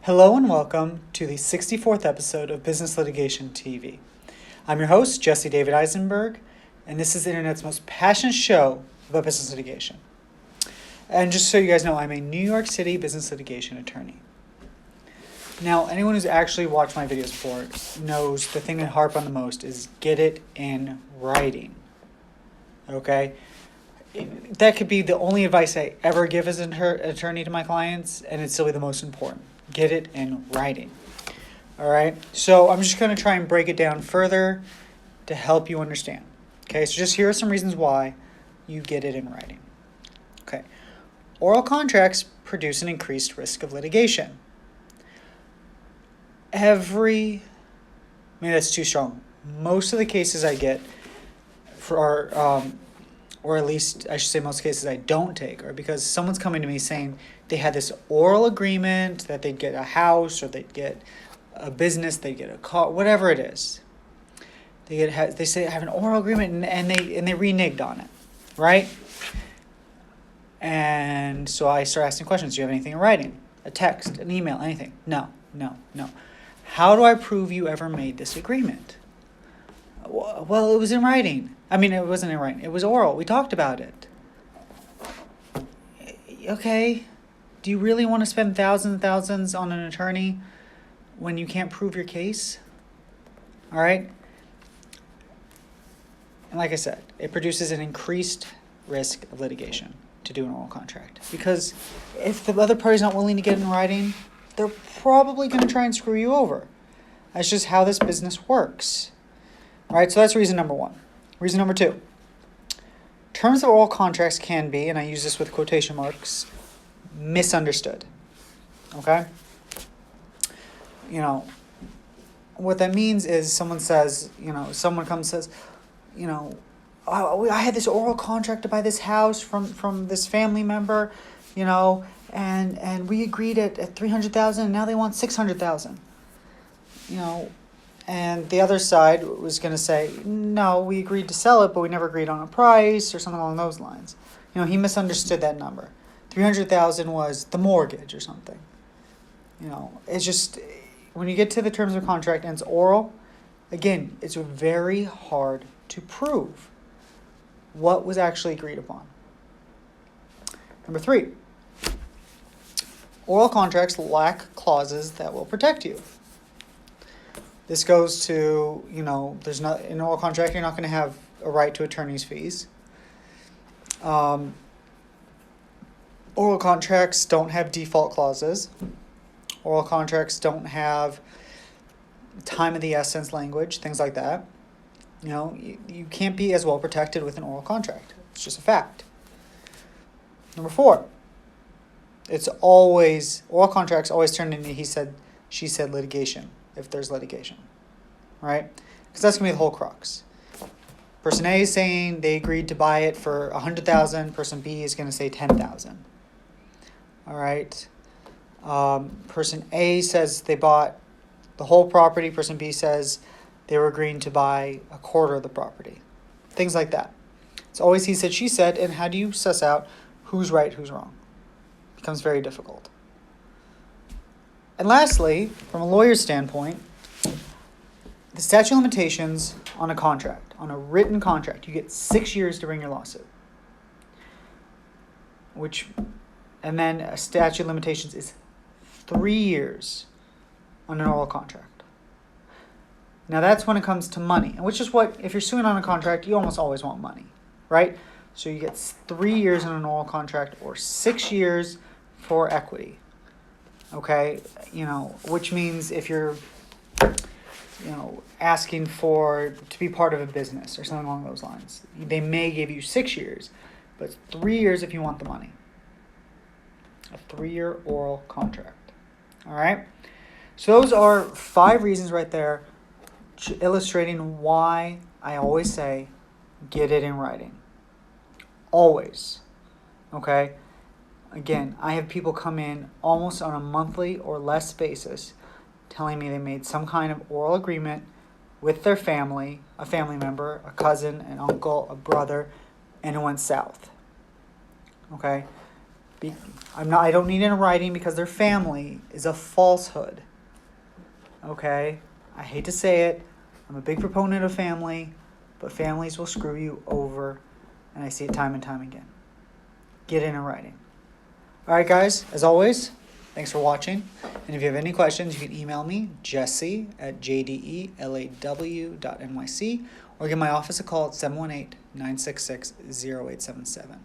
Hello and welcome to the 64th episode of Business Litigation TV. I'm your host, Jesse David Eisenberg, and this is the internet's most passionate show about business litigation. And just so you guys know, I'm a New York City business litigation attorney. Now, anyone who's actually watched my videos before knows the thing I harp on the most is get it in writing. Okay? That could be the only advice I ever give as an attorney to my clients, and it's still the most important. Get it in writing. All right? So I'm just going to try and break it down further to help you understand. Okay? So just here are some reasons why you get it in writing. Okay. Oral contracts produce an increased risk of litigation. Maybe that's too strong. Most of the cases I get or at least I should say most cases I don't take, are because someone's coming to me saying they had this oral agreement that they'd get a house or they'd get a business, they'd get a car, whatever it is. They say I have an oral agreement and they reneged on it, right? And so I start asking questions. Do you have anything in writing? A text, an email, anything? No. How do I prove you ever made this agreement? Well, it was in writing. I mean, it wasn't in writing. It was oral. We talked about it. Okay. Do you really want to spend thousands and thousands on an attorney when you can't prove your case? All right. And like I said, it produces an increased risk of litigation to do an oral contract. Because if the other party's not willing to get in writing, they're probably going to try and screw you over. That's just how this business works. All right, so that's reason number one. Reason number two. Terms of oral contracts can be, and I use this with quotation marks, misunderstood. Okay? You know, what that means is someone comes and says, I had this oral contract to buy this house from this family member, and we agreed at $300,000 and now they want $600,000. And the other side was going to say, no, we agreed to sell it, but we never agreed on a price or something along those lines. He misunderstood that number. $300,000 was the mortgage or something. It's just, when you get to the terms of contract and it's oral, again, it's very hard to prove what was actually agreed upon. Number three, oral contracts lack clauses that will protect you. This goes to, there's not, in an oral contract, you're not going to have a right to attorney's fees. Oral contracts don't have default clauses. Oral contracts don't have time of the essence language, things like that. You can't be as well protected with an oral contract. It's just a fact. Number four, oral contracts always turn into he said, she said litigation. If there's litigation, right? Because that's going to be the whole crux. Person A is saying they agreed to buy it for $100,000. Person B is going to say $10,000. All right. Person A says they bought the whole property. Person B says they were agreeing to buy a quarter of the property. Things like that. It's always he said, she said, and how do you suss out who's right, who's wrong? It becomes very difficult. And lastly, from a lawyer's standpoint, the statute of limitations on a contract, on a written contract, you get 6 years to bring your lawsuit. And then a statute of limitations is 3 years on an oral contract. Now that's when it comes to money, and which is what, if you're suing on a contract, you almost always want money, right? So you get 3 years on an oral contract or 6 years for equity. Okay, which means if you're, asking to be part of a business or something along those lines, they may give you 6 years, but 3 years if you want the money. A 3-year oral contract. All right. So those are 5 reasons right there illustrating why I always say get it in writing. Always. Okay. Again, I have people come in almost on a monthly or less basis telling me they made some kind of oral agreement with their family, a family member, a cousin, an uncle, a brother, and it went south. Okay? I don't need it in writing because their family is a falsehood. Okay? I hate to say it. I'm a big proponent of family, but families will screw you over, and I see it time and time again. Get it in writing. All right, guys, as always, thanks for watching. And if you have any questions, you can email me, jesse@jdelaw.nyc, or give my office a call at 718-966-0877.